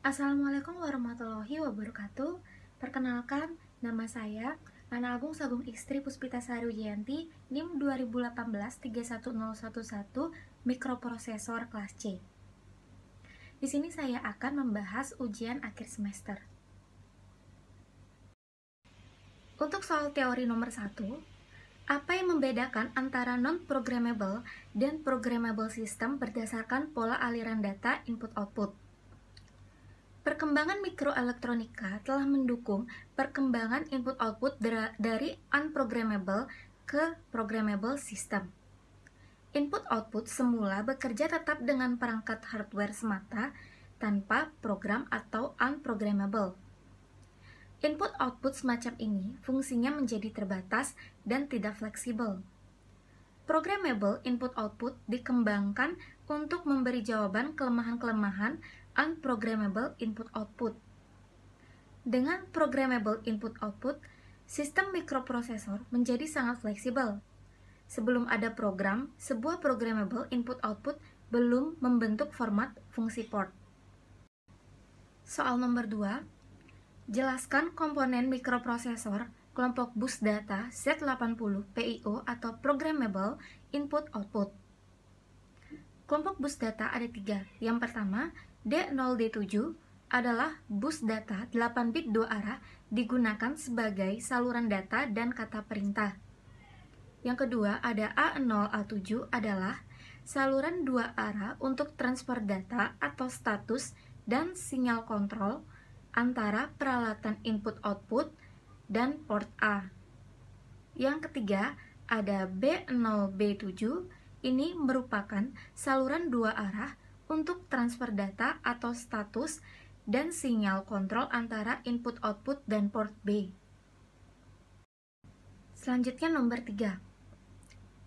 Assalamualaikum warahmatullahi wabarakatuh. Perkenalkan, nama saya Ana Agung Sagung Istri Puspitasari Wijayanti, NIM 2018-31011, mikroprosesor kelas C. Di sini saya akan membahas ujian akhir semester. Untuk soal teori nomor 1, apa yang membedakan antara non-programmable dan programmable system berdasarkan pola aliran data input-output? Perkembangan mikroelektronika telah mendukung perkembangan input-output dari unprogrammable ke programmable system. Input-output semula bekerja tetap dengan perangkat hardware semata tanpa program atau unprogrammable. Input-output semacam ini fungsinya menjadi terbatas dan tidak fleksibel. Programmable input-output dikembangkan untuk memberi jawaban kelemahan-kelemahan unprogrammable input-output. Dengan programmable input-output, sistem mikroprosesor menjadi sangat fleksibel. Sebelum ada program, sebuah programmable input-output belum membentuk format fungsi port. Soal nomor 2, jelaskan komponen mikroprosesor kelompok bus data Z80 PIO atau Programmable Input-Output. Kelompok bus data ada 3. Yang pertama, D0D7 adalah bus data 8 bit 2 arah digunakan sebagai saluran data dan kata perintah. Yang kedua, ada A0A7 adalah saluran 2 arah untuk transfer data atau status dan sinyal kontrol antara peralatan input-output dan port A. Yang ketiga, ada B0B7, ini merupakan saluran 2 arah untuk transfer data atau status dan sinyal kontrol antara input-output dan port B. Selanjutnya nomor 3.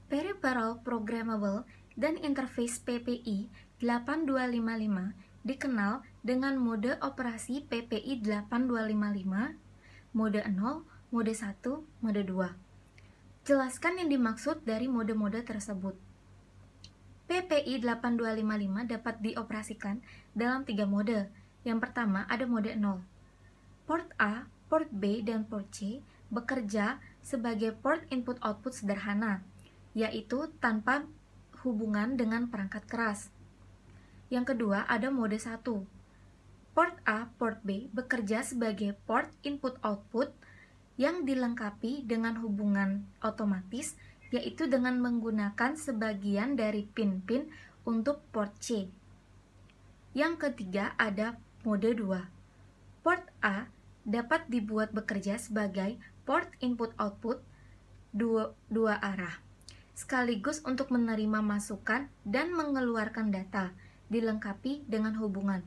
Peripheral Programmable dan Interface PPI 8255 dikenal dengan mode operasi PPI 8255, mode 0, mode 1, mode 2. Jelaskan yang dimaksud dari mode-mode tersebut. PPI 8255 dapat dioperasikan dalam 3 mode. Yang pertama ada mode 0. Port A, port B, dan port C bekerja sebagai port input-output sederhana, yaitu tanpa hubungan dengan perangkat keras. Yang kedua ada mode 1. Port A, port B bekerja sebagai port input-output yang dilengkapi dengan hubungan otomatis, yaitu dengan menggunakan sebagian dari pin-pin untuk port C. Yang ketiga ada mode 2. Port A dapat dibuat bekerja sebagai port input-output dua arah, sekaligus untuk menerima masukan dan mengeluarkan data, dilengkapi dengan hubungan.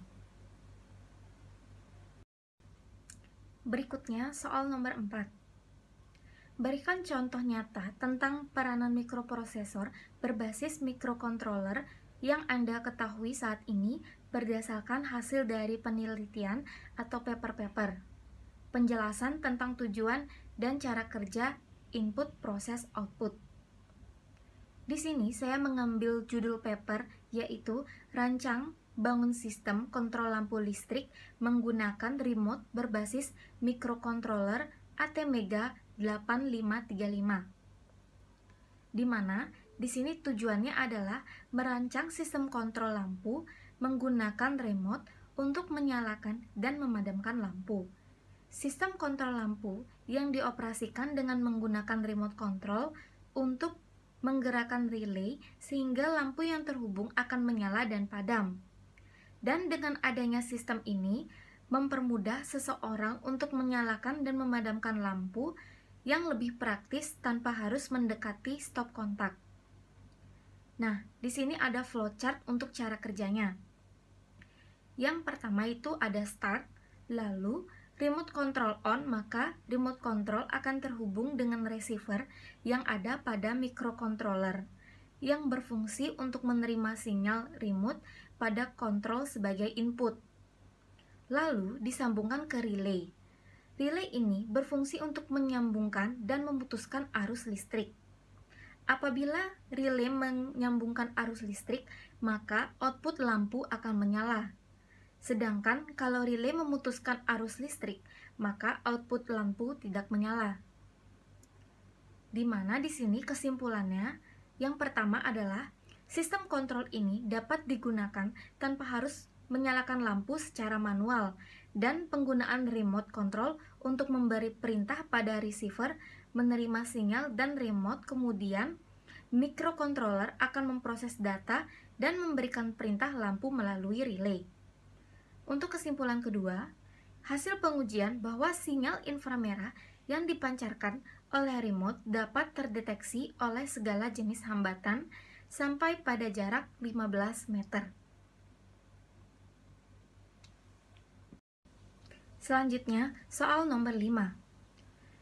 Berikutnya soal nomor 4. Berikan contoh nyata tentang peranan mikroprosesor berbasis mikrocontroller yang Anda ketahui saat ini berdasarkan hasil dari penelitian atau paper-paper. Penjelasan tentang tujuan dan cara kerja input proses output. Di sini saya mengambil judul paper yaitu Rancang Bangun Sistem Kontrol Lampu Listrik menggunakan remote berbasis mikrocontroller ATmega 8535. Di mana di sini tujuannya adalah merancang sistem kontrol lampu menggunakan remote untuk menyalakan dan memadamkan lampu. Sistem kontrol lampu yang dioperasikan dengan menggunakan remote control untuk menggerakkan relay sehingga lampu yang terhubung akan menyala dan padam. Dan dengan adanya sistem ini mempermudah seseorang untuk menyalakan dan memadamkan lampu yang lebih praktis tanpa harus mendekati stop kontak. Nah, di sini ada flowchart untuk cara kerjanya. Yang pertama itu ada start, lalu remote control on, maka remote control akan terhubung dengan receiver yang ada pada microcontroller yang berfungsi untuk menerima sinyal remote pada kontrol sebagai input. Lalu disambungkan ke relay. Relay ini berfungsi untuk menyambungkan dan memutuskan arus listrik. Apabila relay menyambungkan arus listrik, maka output lampu akan menyala. Sedangkan kalau relay memutuskan arus listrik, maka output lampu tidak menyala. Di mana di sini kesimpulannya, yang pertama adalah sistem kontrol ini dapat digunakan tanpa harus menyalakan lampu secara manual, dan penggunaan remote control untuk memberi perintah pada receiver menerima sinyal, dan remote kemudian microcontroller akan memproses data dan memberikan perintah lampu melalui relay. Untuk kesimpulan kedua, hasil pengujian bahwa sinyal inframerah yang dipancarkan oleh remote dapat terdeteksi oleh segala jenis hambatan sampai pada jarak 15 meter. Selanjutnya, soal nomor 5.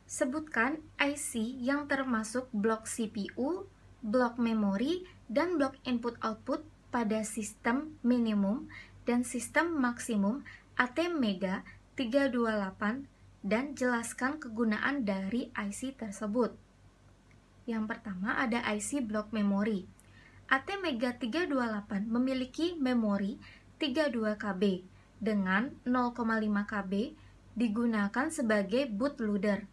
Sebutkan IC yang termasuk blok CPU, blok memori, dan blok input-output pada sistem minimum dan sistem maksimum ATmega 328 dan jelaskan kegunaan dari IC tersebut. Yang pertama ada IC blok memori. ATmega 328 memiliki memori 32 KB dengan 0,5 KB digunakan sebagai bootloader.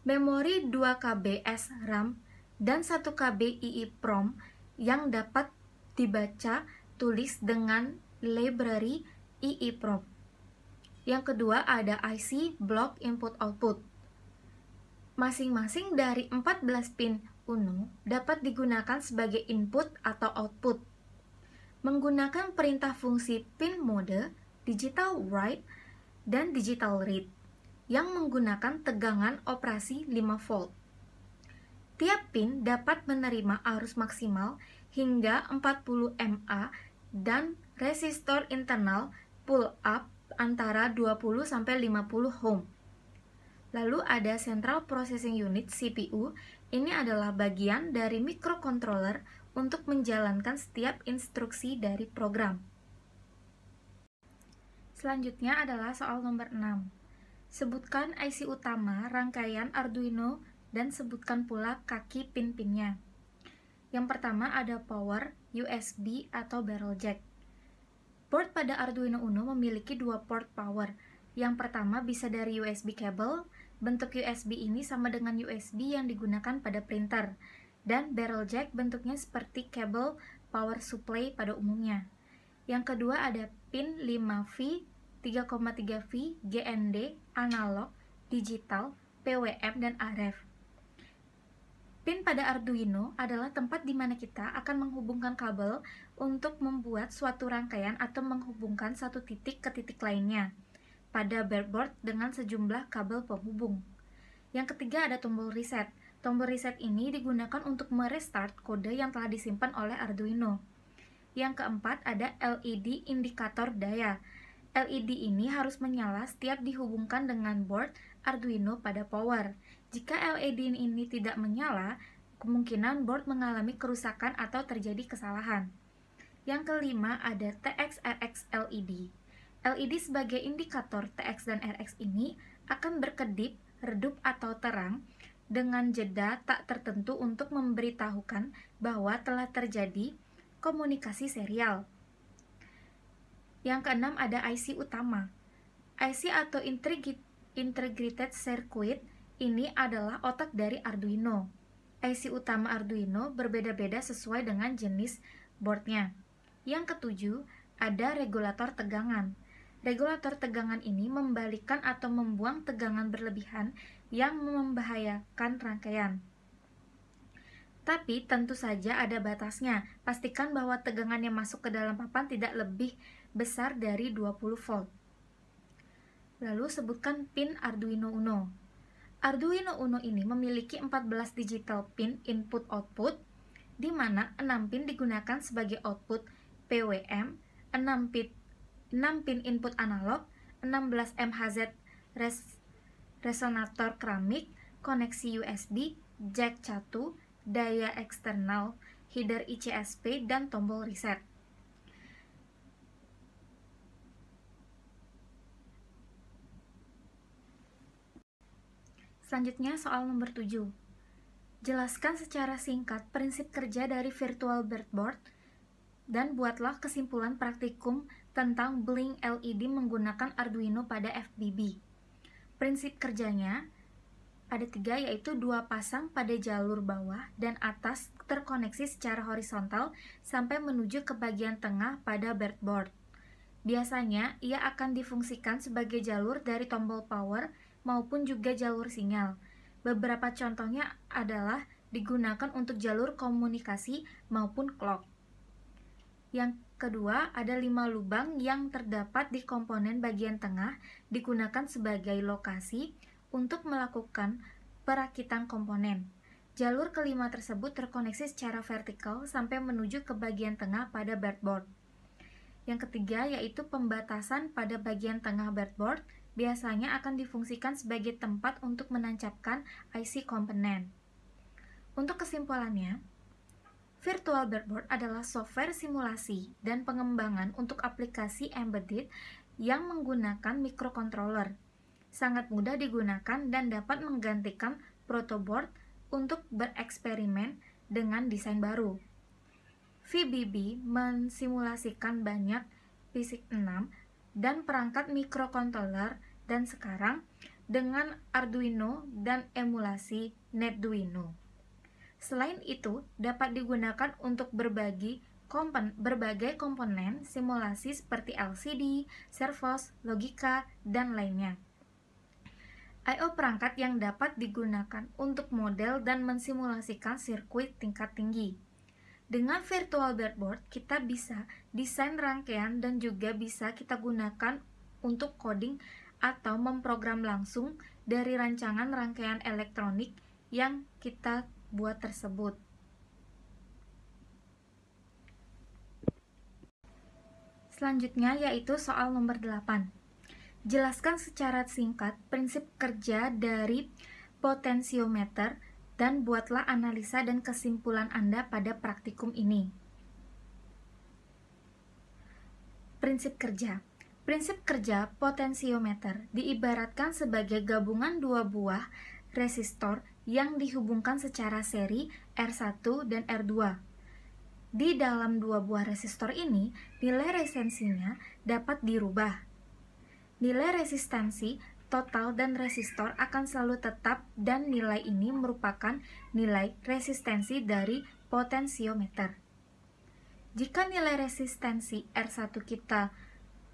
Memori 2 KB SRAM dan 1 KB EEPROM yang dapat dibaca tulis dengan library EEPROM. Yang kedua ada IC block input-output. Masing-masing dari 14 pin UNO dapat digunakan sebagai input atau output. Menggunakan perintah fungsi pin mode, digital write, dan digital read yang menggunakan tegangan operasi 5 volt. Tiap pin dapat menerima arus maksimal hingga 40 mA dan resistor internal pull up antara 20-50 ohm. Lalu ada Central Processing Unit CPU. Ini adalah bagian dari microcontroller untuk menjalankan setiap instruksi dari program. Selanjutnya adalah soal nomor 6. Sebutkan IC utama rangkaian Arduino dan sebutkan pula kaki pin-pinnya. Yang pertama ada power, USB, atau barrel jack. Board pada Arduino Uno memiliki dua port power. Yang pertama bisa dari USB cable. Bentuk USB ini sama dengan USB yang digunakan pada printer. Dan barrel jack bentuknya seperti kabel power supply pada umumnya. Yang kedua ada pin 5V, 3,3V, GND, analog, digital, PWM, dan RF. Pin pada Arduino adalah tempat di mana kita akan menghubungkan kabel untuk membuat suatu rangkaian atau menghubungkan satu titik ke titik lainnya pada breadboard dengan sejumlah kabel penghubung. Yang ketiga ada tombol reset. Tombol reset ini digunakan untuk merestart kode yang telah disimpan oleh Arduino. Yang keempat ada LED indikator daya. LED ini harus menyala setiap dihubungkan dengan board Arduino pada power. Jika LED ini tidak menyala, kemungkinan board mengalami kerusakan atau terjadi kesalahan. Yang kelima ada TX, RX, LED. LED sebagai indikator TX dan RX ini akan berkedip, redup atau terang dengan jeda tak tertentu untuk memberitahukan bahwa telah terjadi komunikasi serial. Yang keenam ada IC utama. IC atau Integrated Circuit ini adalah otak dari Arduino. IC utama Arduino berbeda-beda sesuai dengan jenis boardnya. Yang ketujuh, ada regulator tegangan. Regulator tegangan ini membalikkan atau membuang tegangan berlebihan yang membahayakan rangkaian. Tapi tentu saja ada batasnya. Pastikan bahwa tegangan yang masuk ke dalam papan tidak lebih besar dari 20 volt. Lalu sebutkan pin Arduino Uno. Arduino Uno ini memiliki 14 digital pin input-output, di mana 6 pin digunakan sebagai output PWM, 6 pin input analog, 16 MHz resonator keramik, koneksi USB, jack catu, daya eksternal, header ICSP, dan tombol reset. Selanjutnya soal nomor 7. Jelaskan secara singkat prinsip kerja dari virtual breadboard dan buatlah kesimpulan praktikum tentang blink LED menggunakan Arduino pada FBB. Prinsip kerjanya ada 3, yaitu 2 pasang pada jalur bawah dan atas terkoneksi secara horizontal sampai menuju ke bagian tengah pada breadboard. Biasanya, ia akan difungsikan sebagai jalur dari tombol power maupun juga jalur sinyal. Beberapa contohnya adalah digunakan untuk jalur komunikasi maupun clock. Yang kedua, ada 5 lubang yang terdapat di komponen bagian tengah digunakan sebagai lokasi untuk melakukan perakitan komponen. Jalur kelima tersebut terkoneksi secara vertikal sampai menuju ke bagian tengah pada breadboard. Yang ketiga, yaitu pembatasan pada bagian tengah breadboard, biasanya akan difungsikan sebagai tempat untuk menancapkan IC komponen. Untuk kesimpulannya, Virtual Breadboard adalah software simulasi dan pengembangan untuk aplikasi embedded yang menggunakan microcontroller. Sangat mudah digunakan dan dapat menggantikan protoboard untuk bereksperimen dengan desain baru. VBB mensimulasikan banyak PISC 6 dan perangkat microcontroller dan sekarang dengan Arduino dan emulasi Netduino. Selain itu, dapat digunakan untuk berbagai komponen simulasi seperti LCD, servos, logika, dan lainnya. I/O perangkat yang dapat digunakan untuk model dan mensimulasikan sirkuit tingkat tinggi. Dengan Virtual Breadboard, kita bisa desain rangkaian dan juga bisa kita gunakan untuk coding atau memprogram langsung dari rancangan rangkaian elektronik yang kita buat tersebut. Selanjutnya yaitu soal nomor 8. Jelaskan secara singkat prinsip kerja dari potensiometer dan buatlah analisa dan kesimpulan Anda pada praktikum ini. Prinsip kerja. Prinsip kerja potensiometer diibaratkan sebagai gabungan 2 buah resistor yang dihubungkan secara seri R1 dan R2. Di dalam 2 buah resistor ini, nilai resistensinya dapat dirubah. Nilai resistansi total dan resistor akan selalu tetap dan nilai ini merupakan nilai resistensi dari potensiometer. Jika nilai resistensi R1 kita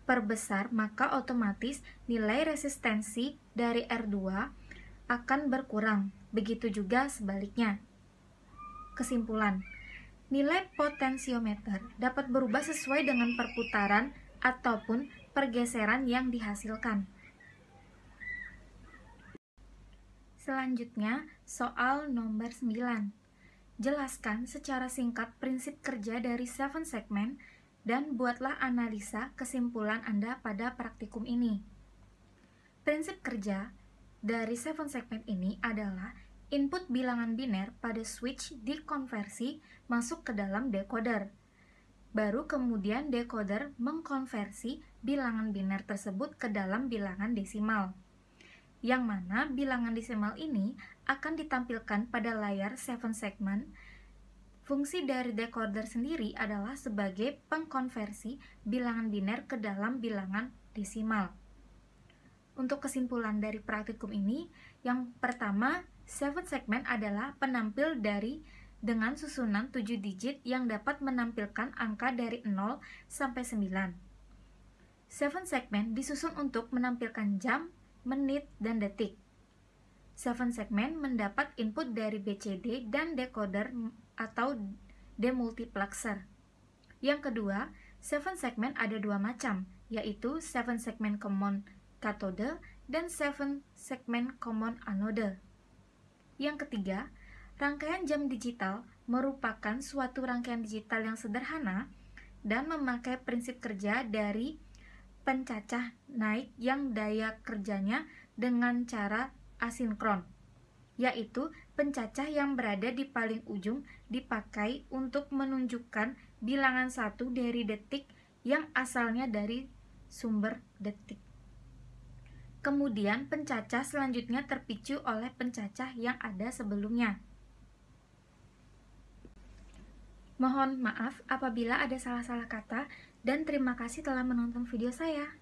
perbesar, maka otomatis nilai resistensi dari R2 akan berkurang. Begitu juga sebaliknya. Kesimpulan, nilai potensiometer dapat berubah sesuai dengan perputaran ataupun pergeseran yang dihasilkan. Selanjutnya, soal nomor 9. Jelaskan secara singkat prinsip kerja dari 7 segmen dan buatlah analisa kesimpulan Anda pada praktikum ini. Prinsip kerja dari 7 segmen ini adalah input bilangan biner pada switch dikonversi masuk ke dalam decoder. Baru kemudian decoder mengkonversi bilangan biner tersebut ke dalam bilangan desimal. Yang mana bilangan desimal ini akan ditampilkan pada layar 7 segmen. Fungsi dari decoder sendiri adalah sebagai pengkonversi bilangan biner ke dalam bilangan desimal. Untuk kesimpulan dari praktikum ini, yang pertama, 7 segmen adalah penampil dengan susunan 7 digit yang dapat menampilkan angka dari 0 sampai 9. 7 segmen disusun untuk menampilkan jam, menit, dan detik. 7 segmen mendapat input dari BCD dan decoder atau demultiplexer. Yang kedua, 7 segmen ada 2 macam, yaitu 7 segmen common cathode dan 7 segmen common anode. Yang ketiga, rangkaian jam digital merupakan suatu rangkaian digital yang sederhana dan memakai prinsip kerja dari pencacah naik yang daya kerjanya dengan cara asinkron, yaitu pencacah yang berada di paling ujung dipakai untuk menunjukkan bilangan 1 dari detik yang asalnya dari sumber detik. Kemudian pencacah selanjutnya terpicu oleh pencacah yang ada sebelumnya. Mohon maaf apabila ada salah-salah kata, dan terima kasih telah menonton video saya.